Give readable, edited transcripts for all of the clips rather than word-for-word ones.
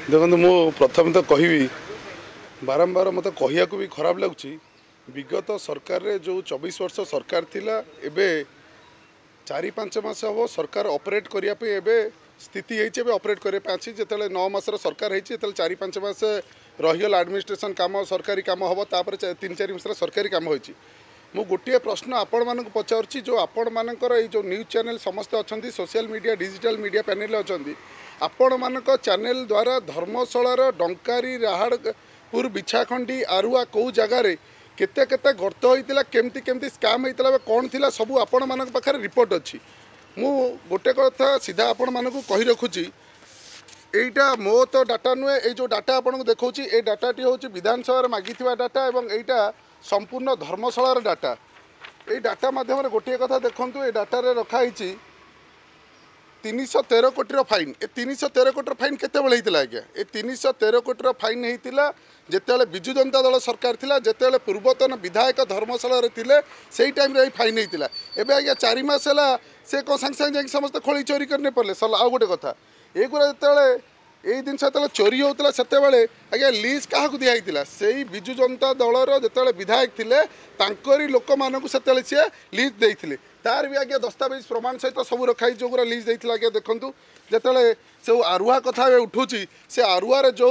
देखो मु प्रथम तो कहि बारंबार मत कहया भी खराब लगुच विगत सरकार रे जो 24 वर्ष सरकार थिला एबे 4-5 मास हम सरकार ऑपरेट करने स्थिति है ऑपरेट करने जिते 9 मासर सरकार होती 4-5 मास रहीगला एडमिनिस्ट्रेशन काम सरकारी काम हम तापर 3-4 मास सरकारी काम होती मु गोटे प्रश्न आपण मानक पचारुछि जो आपण मानकर जो न्यूज चैनल समस्त अच्छा social media digital media panel अच्छा आपण मानक चैनल द्वारा धर्मशालार डंकारी राहाड़पुर बिछाखंडी आरुआ कौ जगार केते केते गर्त होता केमती केमती स्काम होता कौन थी सब आपण मान पाखे रिपोर्ट अच्छी मु गोटे कथा सीधा आपण मानक कही रखुची एटा मो तो डाटा नुहे ये जो डाटा आपको देखा ये डाटाटी हूँ विधानसभा मागी डाटा और यहाँ संपूर्ण धर्मशालार डाटा ये डाटा माध्यम गोटे कथा देखूँ ये डाटारे रखाई 313 कोटी फाइन ए 313 कोटी फाइन केतबेले होता आज्ञा ये 313 कोटी फाइन होता जिते विजु जनता दल सरकार थिला जिते पूर्वतन विधायक धर्मशाला थिले से टाइम रे फाइन होता एवं आज्ञा 4 मास है से कौन सांगे सांगे समस्त खोली चोरी करने पड़े सर आउ गोटे कथा एगुरा जो यही जिनस जो चोरी होता से आज्ञा लीज क्या दिखाई से विजु जनता दलर जो विधायक थे लोक मानक से लीज देते तार भी आज्ञा दस्तावेज प्रमाण सहित सब रखाई जो गुरा लीज देते आज्ञा देखूँ जिते से आरुआ कथा उठूँ से आरुआर जो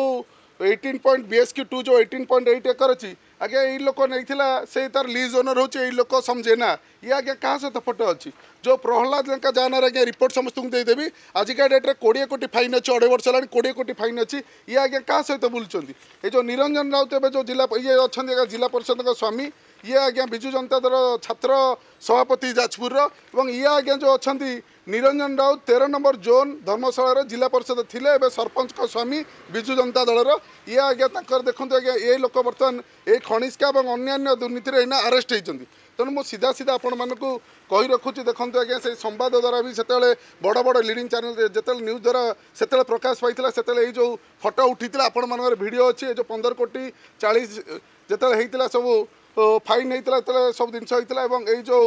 18 BSQ2 जो 18.8 एकर अच्छी आज्ञा यही लोक नहीं से तार लीज ओनर हो लोक समझे ना ये आज्ञा क्या सहित फोटो अच्छी जो प्रहलाद लेंका जानार आज्ञा रिपोर्ट समस्त देदेवी आजिका डेट्रे 20 कोटी फाइन अच्छी 2.5 वर्ष है 20 कोटी फाइन अच्छी ये आज्ञा क्या सहित बुलूँ ये जो निरंजन राउत ए जो जिला ये अच्छा जिला परिषद स्वामी ये आज्ञा विजु जनता दल छात्र सभापति जाजपुर ये आज्ञा जो अच्छा निरंजन राउत 13 नंबर जोन धर्मशाला जिला परिषद थिले सरपंच का स्वामी विजु जनता दलर ये आज्ञा देखते आज्ञा ये लोक बर्तमान ये खनिष्का और अन्य दुर्नीति में अरेस्ट होती तेणु मुझे सीधा सीधा आपण मानक कही रखुच्छी देखो आज्ञा से संवाद द्वारा भी से बड़ बड़ लिडिंग चैनल जो न्यूज द्वारा से प्रकाश पाई से जो फोटो उठी आपण मान भिड अच्छी जो 15 कोटी 40 जो होता सब फाइन होता सब जिनस होता है जो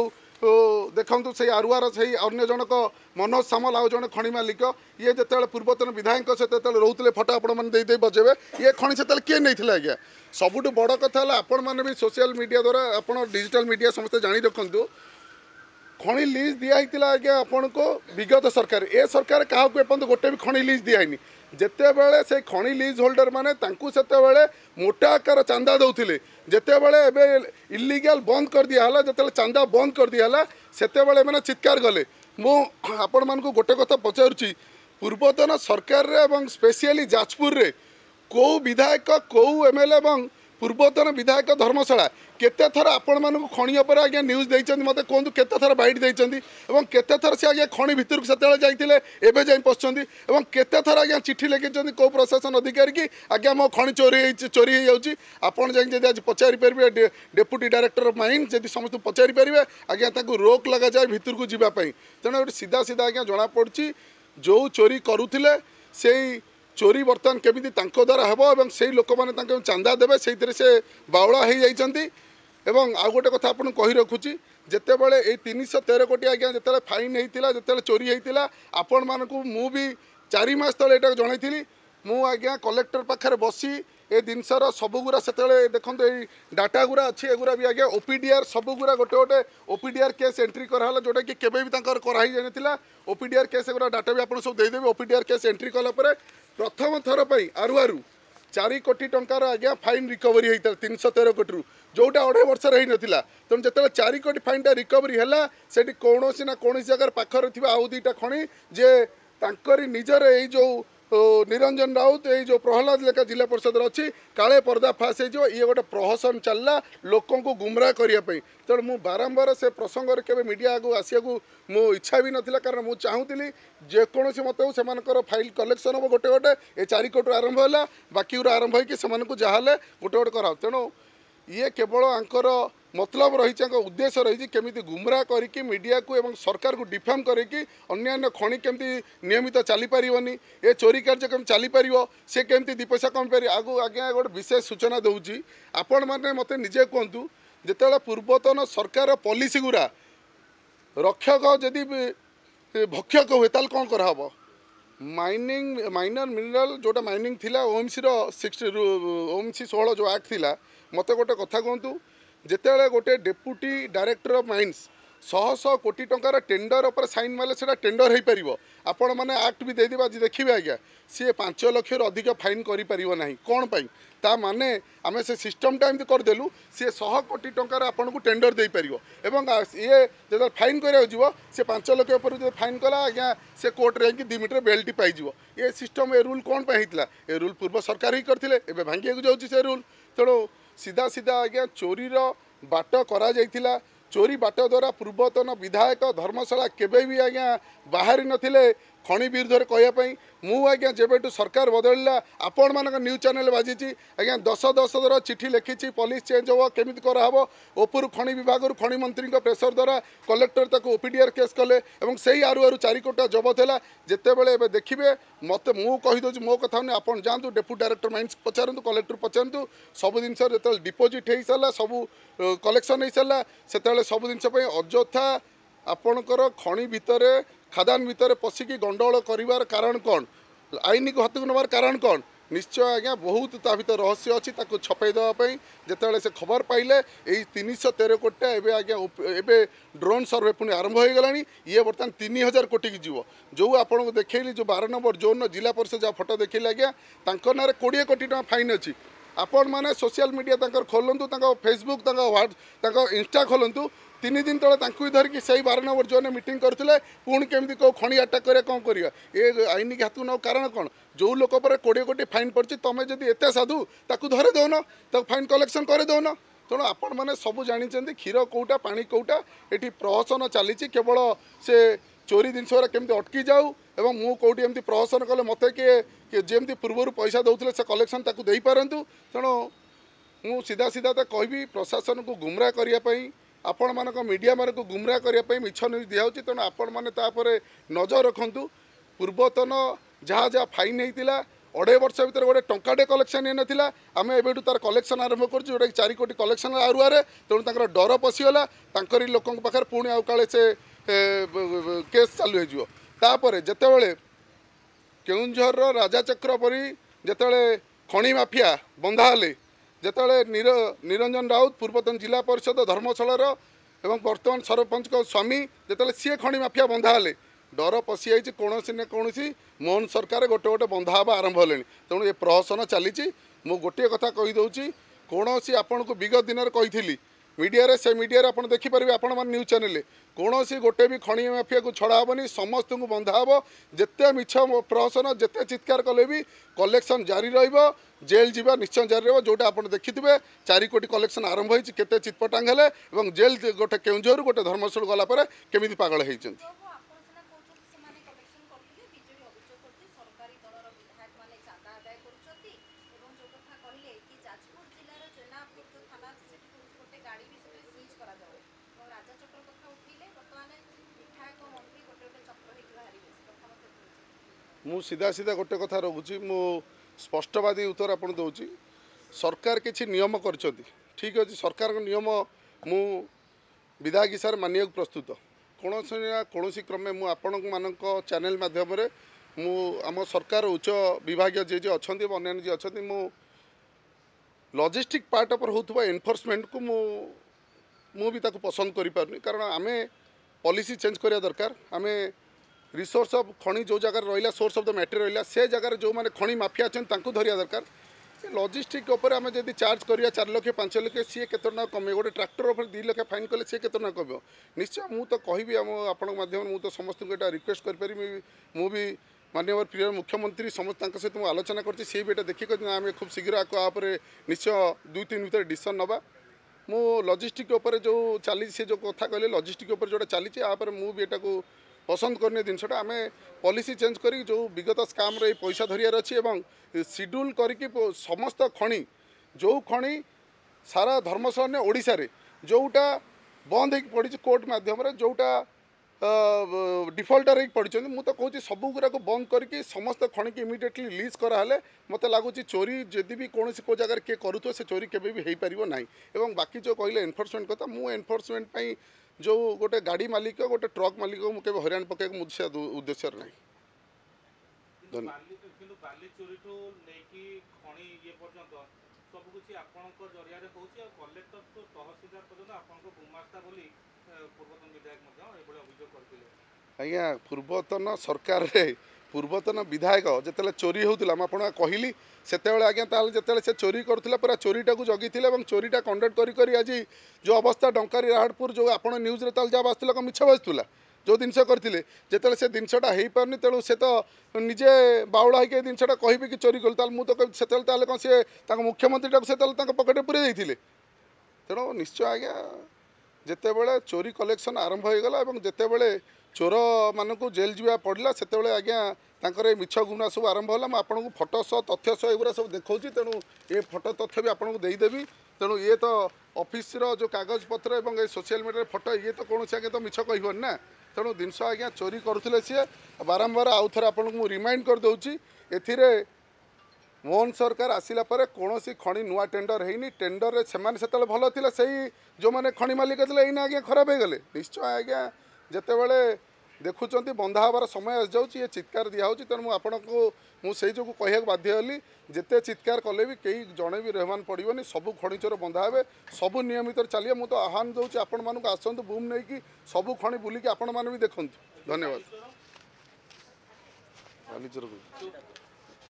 देखु से आरुआर से अन्य जनक मनोज सामल आउ जन खଣି मालिक ये जो पूर्वतन विधायक से रोते फटो आपण मैंने बजेबे ये खଣି से किए नहीं आज्ञा सबुठ बड़ कथा आपण मैंने भी सोशल मीडिया द्वारा आप डिजिटल मीडिया समस्त जाणी रखु खଣି लीज दिखाई आज्ञा आपण को विगत सरकार ए सरकार क्या गोटे भी खଣି लीज दिखाई जिते बड़े से खଣି लीज होल्डर माने से मोटा आकार चांदा दौले जिते बड़े इलिगाल बंद कर दिया जो चांदा बंद कर दिया से मैंने चित्कार गले आपण मानक गोटे कथा पचारुची पूर्वतन सरकार रे स्पेशली जाजपुर रे कौ विधायक कौ एमएलए पूर्वतन विधायक धर्मशाला केते थर आपण मानक खणी पर आज्ञा न्यूज देइचंदी मते कोंतु केते थर बाइट देइचंदी एवं केते थर से आज्ञा खणी भितर को सेतेले जाइतिले एबे जाई पछचंदी एवं केते थर आज्ञा चिट्ठी लिखिचंदी को प्रशासन अधिकारी की आज्ञा मो खणी चोरी हो जाउची आपण जाई जदी आज पचारि परबे डेप्यूटी डायरेक्टर ऑफ माइंस जदी समस्त पचारि परबे आज्ञा ताकू रोक लगा जाए भितर को जीवा पई तेणु सीधा सीधा आज्ञा जना पड़ची जो चोरी करूथिले सेई चोरी बर्तमान केमी द्वारा हम से लोक मैंने चांदा देवे से बावला हो जाती एवं आउ गोटे कथा आपको कही रखुची जिते बड़े ये 313 कोटी आज्ञा जो फाइन होता जो चोरी होता आपण मानक मु भी 4 मास तले ये जनई मु आज्ञा कलेक्टर पाखे बसी ए जिनसर सबुरा से देखो डाटा गुरा अच्छी एगुरा भी आज्ञा ओपीडीआर सबुरा गोटे गोटे ओपीडीआर केस एंट्री कराला जोटा कि केबे भी कराई जाना ओपीडीआर केस एगुरा डाटा भी आप सब देदेवे ओपीडीआर केस एंट्री कलापर प्रथम थर पर आरुआरु 4 कोटी टंकार आज्ञा फाइन रिकवरी होता 313 कोटी जोटा 2.5 वर्ष रही नाला तेणु जो 4 कोटी फाइनटा रिकवरी है से कौन ना कौन जगह पाखर थी आउ 2टा खଣି जे तांकरी निजर यही जो निरंजन राउत ये जो प्रहलाद लेखा जिला परिषद अच्छी काले पर्दा फास हो ये गोटे प्रहसन चलला लोकों को गुमराह करने तेणु मु बारंबार से प्रसंग के मीडिया आगु आसिया मो इच्छा भी नाला कारण मुझे चाहूली जेकोसी मत से फाइल कलेक्शन हम गोटे गोटे ये 4 कोटी आरंभ है बाकी आरंभ हो जहाँ गोटे गोटे कराओ तेणु ये केवल आंकर मतलब रही उद्देश्य रही केमी गुमराह करके मीडिया को एवं सरकार को डिफेम करके अन्य खଣି केमती नियमित चली पारनी ये चोरी कार्य केम चली पार से केमती 2 पैसा कम पार आगु आज्ञा गोटे विशेष सूचना दूसरी आपण मैंने मत निजे कहतु जिते पूर्वतन सरकार पॉलिसी गुरा रक्षक जदि भक्षक हुए ताल कौन कराब माइनर मिनराल जोटा माइनिंग थिला ओएमसी रो 60 ओएमसी 16 जो एक्ट थिला मते गोटे कथा कहतु जेतेबेले गोटे डेप्यूटी डायरेक्टर ऑफ माइन्स 100 कोटी टंकार टेंडर पर साइन मारे से टेंडर हो पार आपण मैंने एक्ट भी देदेबा आज देखिए आज्ञा सी 5 लाख अधिक फाइन कर कौन पाई ता माने आम से सिस्टमटा एमती करदेलु सी 100 कोटी टंकार आपन को टेंडर दे पार एवं ये जो फाइन कर सी 5 लाख ऊपर जो फाइन कला आज्ञा से कोर्ट रे 2 मीटर बेल्ट पाइज ये सिस्टम ए रूल कौन होता ए रूल पूर्व सरकार ही करते ए भांगी जाऊँगी से रूल तेणु सीधा सीधा आज्ञा चोरी बाट करा जाइथिला चोरी बाट द्वारा पूर्वतन विधायक धर्मशाला केबे भी आज्ञा बाहरी नथिले खଣି विरुद्ध कहवाई मु आज्ञा जेबेठू सरकार बदलला आपण मान न्यूज चैनल बाजी आज्ञा 10 चिठी लिखी पुलिस चेंज हो केमी कराव ओपुर खଣି विभाग खଣି मंत्री प्रेसर द्वारा कलेक्टर ताको ओपीडीआर केस कले और से आरु 4 कोटी जबत है जितेबले देखिए मत मु कहीदे मो कथा नहीं आप जातु डेप्यूटी डायरेक्टर माइन्स पचारतु कलेक्टर पचारतु सब जिन जो डिपोजिट हो सारा सब कलेक्शन हो सारा से सब जिन अଯଥା आपणकर खଣି भितर खादान भितर पशिकी गंडगोल कर कारण कौन आईन को हाथ को नबार कारण कौन निश्चय आज्ञा बहुत ता भर रहस्य अच्छी छपे देवाई जिते से खबर पाइले यही 313 कोटी एवं आज्ञा एवं ड्रोन सर्वे पुणी आरंभ हो गला ये बर्तमान 3000 कोटी की जीव जो आपको देखली जो 12 नंबर जोन जिला परिषद जहाँ फोटो देखिले आज्ञा ना 20 कोटी टाँग फाइन अच्छी आपण मैंने सोशल मीडिया खोलतु फेसबुक इंस्टा खोलतु 3 दिन तले धरिकी से 12 नंबर जोन मीटिंग करते पुणी केमी कौ खଣି अटैक कर कौन कर ये आईन की हाथ न कारण कौन जो लोक पर 20 कोटी फाइन पड़ी तुम जब एत साधु ताकू धरे दौन फाइन कलेक्शन कर दौन तेणु आपण मैंने सब जानते क्षीर कौटा पानी कौटा ये प्रहसन चली केवल से चोरी जिनस केमी अटकी जाऊ एवं मु कौटी एमती प्रहसन कले मत किए जमी पूर्वर पैसा दौले से कलेक्शन ताकू दे पारतु तेणु मु सीधा सीधा तो कहि प्रशासन को गुमराह करने आपण मानक मीडिया मानक गुमराह करने मिछ न्यूज दिखाई तेणु आपण मैंने नजर रखु पूर्वतन जहाँ जहाँ फाइन होता 2.5 वर्ष भर गोटे टंकाटे कलेक्शन होना आम एवं तार कलेक्शन आरंभ कर जोटा 4 कोटी कलेक्शन आरुआरे तेणु डर पशिगला लोकों पाखे पुणी आउ काले से केस चालू होपर जितेबले केउंझर राजा चक्र परी जिते खଣି माफिया बंधा हेले जिते निरंजन राउत पूर्वतन जिला परिषद धर्मशालार एवं वर्तमान सरपंच स्वामी जिते सी खଣି माफिया बंधा हेले डर पशि जाइए कौन न कौन मोहन सरकार गोटे गोटे बंधा हाँ आरंभ हेले तेणु ये प्रहसन चली मु गोटे कथा कहीदे कौन आपण को विगत दिन कही मीडिया रे से मीडिया रे आपण देखिपारे आपण मान न्यूज चैनल कौन गोटे भी खଣି माफिया को छड़ा हेनी समस्त को बंधा हे जिते मिछ प्रहसन जिते चित्कार कले भी कलेक्शन जारी जेल जीवा निश्चय जारी रहा जोटा आप देखिथे 4 कोटी कलेक्शन आरंभ होती केते चितपटांग हेले और जेल गोटे केउंझर गोटे धर्मशाला गलापर केमी पागल होती मु सीधा सीधा गोटे कथा रखुची मु स्पष्टवादी उत्तर आपन दउची सरकार किसी नियम कर ठीक अच्छे सरकार नियम मु विधायक हिसाब से मानिया प्रस्तुत कौन क्रमे मु आपण मानक चैनल माध्यम मु आम सरकार उच्च विभाग जे अच्छा अन्य जे अच्छा मु लॉजिस्टिक पार्ट पर होता एनफोर्समेंट को मु भी ताको पसंद करि पारनी कारण आमे पॉलिसी चेंज करिया दरकार आमे रिसोर्स ऑफ खଣି जो जगह रहा सोर्स ऑफ द मैटर रहा से जगह जो मैंने खଣି माफिया अच्छा धरिया दरकार लॉजिस्टिक उपर आम जब चार्ज करिया 4 लाख 5 लाख सी के कमे गोटे ट्रैक्टर उपर 2 लाख फाइन कले सी के कम निश्चय मु तो कहि आपण माध्यम मु तो समस्त को रिक्वेस्ट करी मु भी माननीय प्रिय मुख्यमंत्री समस्त सहित मुझे आलोचना कर भी देखिए आम खूब शीघ्र आप निश्चय 2-3 भितर डिसीजन नवा मु लॉजिस्टिक उपर जो चली से जो कथा कहले लॉजिस्टिक उपर जोटा चली आप मुझे को पसंद करने जिनसा आम पॉलिसी चेंज करी जो विगत स्काम रे पैसा धरियार अच्छी और शेड्यूल करके समस्त खଣି जो खଣି सारा धर्मशाला ओडिशा रे जोटा बंद हो पड़ी कोर्ट माध्यम जोटा डिफल्टर पड़ी मुझे कहूँ सब गुरा को बंद करके समस्त खଣି की इमिडिएटली लीज कराले मत लगुच चोरी जदि भी कौन को जगह किए करूँ से चोरी केवे भी हो पार ना और बाकी जो कहले एनफोर्समेंट कथा मु एनफोर्समेंट जो गोटे गाड़ी मालिक गोटे ट्रक मालिक मुझे हरियाण पकड़ मुझे उद्देश्य ना। କିନ୍ତୁ ବାଲି ଚୋରିଠୁ ନେଇକି ଖଣି ଇଏ ପର୍ଯ୍ୟନ୍ତ ସବୁ କିଛି ଆପଣଙ୍କ ଜରିଆରେ ହେଉଛି ଆଉ କଲେକ୍ଟରଠୁ ତହସିଲଦାର ପର୍ଯ୍ୟନ୍ତ ଆପଣଙ୍କ ଗୁମାସ୍ତା ବୋଲି ପୂର୍ବତନ ବିଧାୟକ ମଧ୍ୟ ଏଭଳି ଅଭିଯୋଗ କରିଥିଲେ। ଆଜ୍ଞା ପୂର୍ବତନ ସରକାରରେ ପୂର୍ବତନ ବିଧାୟକ ଯେତେବେଳେ ଚୋରି ହେଉଥିଲା ମୁଁ ଆପଣଙ୍କୁ କହିଲି ସେତେବେଳେ ଆଜ୍ଞା ତାହେଲେ ଯେତେବେଳେ ସେ ଚୋରି କରୁଥିଲା ପୁରା ଚୋରିଟାକୁ ଜଗିଥିଲେ ଏବଂ ଚୋରିଟା କଣ୍ଡକ୍ଟ କରି କରି ଆଜି ଯେଉଁ ଅବସ୍ଥା ଡଙ୍କାରୀ ରାହାଡ଼ପୁର ଯେଉଁ ଆପଣ ନ୍ୟୁଜ୍ରେ ତାହେଲେ ଯାହା ବାସୁଥିଲା କ'ଣ ମିଛ ବାସୁଥିଲା ଯେଉଁ ଜିନିଷ କରିଥିଲେ ଯେତେବେଳେ ସେ ଜିନିଷଟା ହେଇପାରୁନି ତେଣୁ ସେ ତ ନିଜେ ବାଉଳା ହେଇକି ଏ ଜିନିଷଟା କହିବେ କି ଚୋରି କଲୁ ତାହେଲେ ମୁଁ ତ କହିବି ସେତେବେଳେ ତାହେଲେ କ'ଣ ସିଏ ତାଙ୍କ ମୁଖ୍ୟମନ୍ତ୍ରୀଟାକୁ ସେତେବେଳେ ତାଙ୍କ ପକେଟରେ ପୁରେଇ ଦେଇଥିଲେ। ତେଣୁ ନିଶ୍ଚୟ ଆଜ୍ଞା ଯେତେବେଳେ ଚୋରି କଲେକ୍ସନ୍ ଆରମ୍ଭ ହୋଇଗଲା ଏବଂ ଯେତେବେଳେ ଚୋରମାନଙ୍କୁ ଜେଲ୍ ଯିବା ପଡ଼ିଲା ସେତେବେଳେ ଆଜ୍ଞା ତାଙ୍କର ଏ ମିଛ ଗୁଣା ସବୁ ଆରମ୍ଭ ହେଲା। ମୁଁ ଆପଣଙ୍କୁ ଫଟୋ ସହ ତଥ୍ୟ ସହ ଏଗୁଡ଼ା ସବୁ ଦେଖାଉଛି ତେଣୁ ଏ ଫଟୋ ତଥ୍ୟ ବି ଆପଣଙ୍କୁ ଦେଇଦେବି। ତେଣୁ ଇଏ ତ ଅଫିସର ଯେଉଁ କାଗଜପତ୍ର ଏବଂ ଏ ସୋସିଆଲ ମିଡ଼ିଆରେ ଫଟୋ ଇଏ ତ କୌଣସି ଆଜ୍ଞା ତ ମିଛ କହିବନି ନା। ତେଣୁ ଜିନିଷ ଆଜ୍ଞା ଚୋରି କରୁଥିଲେ ସିଏ ବାରମ୍ବାର ଆଉ ଥରେ ଆପଣଙ୍କୁ ମୁଁ ରିମାଇଣ୍ଡ କରିଦେଉଛି ଏଥିରେ ମୋହନ ସରକାର ଆସିଲା ପରେ କୌଣସି ଖଣି ନୂଆ ଟେଣ୍ଡର ହେଇନି। ଟେଣ୍ଡରରେ ସେମାନେ ସେତେବେଳେ ଭଲ ଥିଲେ ସେଇ ଯେଉଁମାନେ ଖଣି ମାଲିକ ଥିଲେ ଏଇନା ଆଜ୍ଞା ଖରାପ ହେଇଗଲେ। ନିଶ୍ଚୟ ଆଜ୍ଞା ଯେତେବେଳେ ଦେଖୁଛନ୍ତି ବନ୍ଧା ହେବାର ସମୟ ଆସିଯାଉଛି ଏ ଚିତ୍କାର ଦିଆହେଉଛି ତେଣୁ ମୁଁ ଆପଣଙ୍କୁ ମୁଁ ସେଇ ଯୋଗୁଁ କହିବାକୁ ବାଧ୍ୟ ହେଲି ଯେତେ ଚିତ୍କାର କଲେ ବି କେହି ଜଣେ ବି ରେହମାନ ପଡ଼ିବନି ସବୁ ଖଣି ଚୋର ବନ୍ଧା ହେବେ ସବୁ ନିୟମିତରେ ଚାଲିବେ। ମୁଁ ତ ଆହ୍ୱାନ ଦେଉଛି ଆପଣମାନଙ୍କୁ ଆସନ୍ତୁ ବୁମ୍ ନେଇକି ସବୁ ଖଣି ବୁଲିକି ଆପଣମାନେ ବି ଦେଖନ୍ତୁ। ଧନ୍ୟବାଦ।